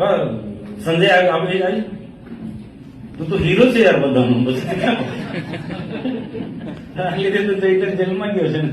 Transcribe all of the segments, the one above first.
હા સંજય આપણે આવી તું તો હીરો છે યાર બધાનો પછી આ લીધે તો ચૈતર જેલમાં ગયો છે ને.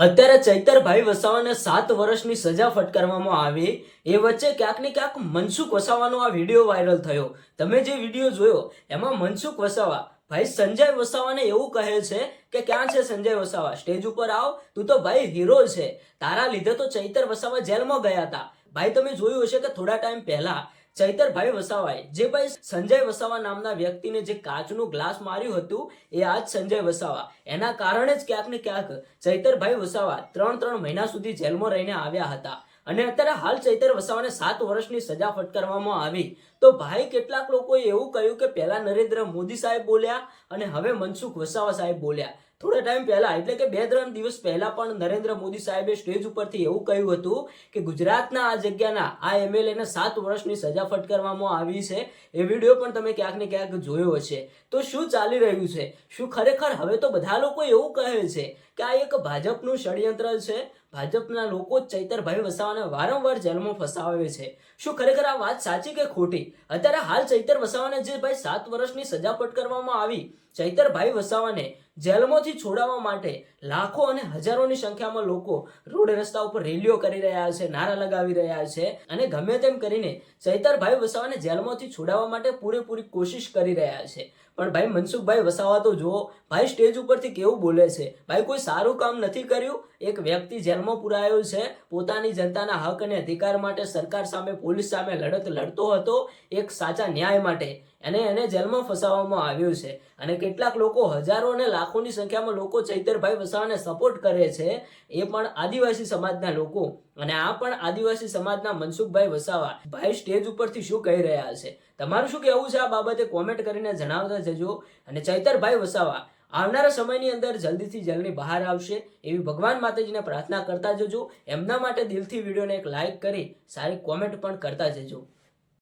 અત્યારે ચૈતરભાઈ વસાવાને 7 વર્ષની સજા ફટકારવામાં આવી એ વચ્ચે ક્યાંક ને ક્યાંક મનસુખ વસાવાનો આ વિડીયો વાયરલ થયો. તમે જે વિડીયો જોયો એમાં મનસુખ વસાવા ભાઈ સંજય વસાવાને એવું કહે છે કે ક્યાં છે સંજય વસાવા, સ્ટેજ ઉપર આવ, તું તો ભાઈ હીરો છે, તારા લીધે તો ચૈતર વસાવા જેલમાં ગયા હતા. ભાઈ તમે જોયું હશે કે થોડા ટાઈમ પહેલા ચૈતરભાઈ વસાવાએ જે ભાઈ સંજય વસાવા નામના વ્યક્તિને જે કાચનું ગ્લાસ માર્યું હતું એ આજ સંજય વસાવા, એના કારણે જ ક્યાંક ને ક્યાંક ચૈતરભાઈ વસાવા 3 મહિના સુધી જેલમાં રહીને આવ્યા હતા. અને અત્યારે હાલ ચૈતર વસાવાને 7 વર્ષની સજા ફટકારવામાં આવી. તો ભાઈ કેટલાક લોકોએ એવું કહ્યું કે પહેલા નરેન્દ્ર મોદી સાહેબ બોલ્યા અને હવે મનસુખ વસાવા સાહેબ બોલ્યા. થોડા ટાઈમ પહેલા એટલે કે 2-3 દિવસ પહેલા પણ નરેન્દ્ર મોદી સાહેબે સ્ટેજ ઉપરથી એવું કહ્યું હતું કે ગુજરાતના આ જગ્યાના આ એમએલએ ને 7 વર્ષની સજા ફટકારવામાં આવી છે. એ વિડીયો પણ તમે ક્યાંક ને ક્યાંક જોયો હશે. તો શું ચાલી રહ્યું છે? શું ખરેખર હવે તો બધા લોકો એવું કહે છે કે આ એક ભાજપનું ષડયંત્ર છે? ભાજપના લોકો ચૈતરભાઈ વસાવાને વારંવાર જેલમાં ફસાવે છે. શું ખરેખર આ વાત સાચી કે ખોટી? અત્યારે હાલ ચૈતર વસાવાને જે ભાઈ 7 વર્ષની સજા ફટકારવામાં આવી, ચૈતરભાઈ વસાવાને જેલમાંથી છોડાવવા માટે લાખો અને હજારોની સંખ્યામાં લોકો રોડ રસ્તા ઉપર રેલીઓ કરી રહ્યા છે, નારા લગાવી રહ્યા છે અને ગમે તેમ કરીને ચૈતરભાઈ વસાવાને જેલમાંથી છોડાવવા માટે પૂરેપૂરી કોશિશ કરી રહ્યા છે. પણ ભાઈ મનસુખભાઈ વસાવા તો જુઓ, ભાઈ સ્ટેજ ઉપરથી કેવું બોલે છે. ભાઈ કોઈ સારું કામ નથી કર્યું. એક વ્યક્તિ જેલમાં પુરાયો છે, પોતાની જનતાના હક અને અધિકાર માટે સરકાર સામે, પોલીસ સામે લડત લડતો હતો, એક સાચા ન્યાય માટે, એને જેલમાં ફસાવવામાં આવ્યો છે. અને કેટલાક લોકો, હજારો અને લાખોની સંખ્યામાં લોકો ચૈતરભાઈ વસાવાને સપોર્ટ કરે છે, એ પણ આદિવાસી સમાજના લોકો. અને આ પણ આદિવાસી સમાજના મનસુખભાઈ વસાવા ભાઈ સ્ટેજ ઉપરથી શું કહી રહ્યા છે, તમારું શું કહેવું છે આ બાબતે? કોમેન્ટ કરીને જણાવતા જજો. અને ચૈતરભાઈ વસાવા આવનારા સમયની અંદર જલ્દીથી જેલની બહાર આવશે એવી ભગવાન માતાજીને પ્રાર્થના કરતા જજો. એમના માટે દિલથી વિડીયોને એક લાઈક કરી સારી કોમેન્ટ પણ કરતા જજો.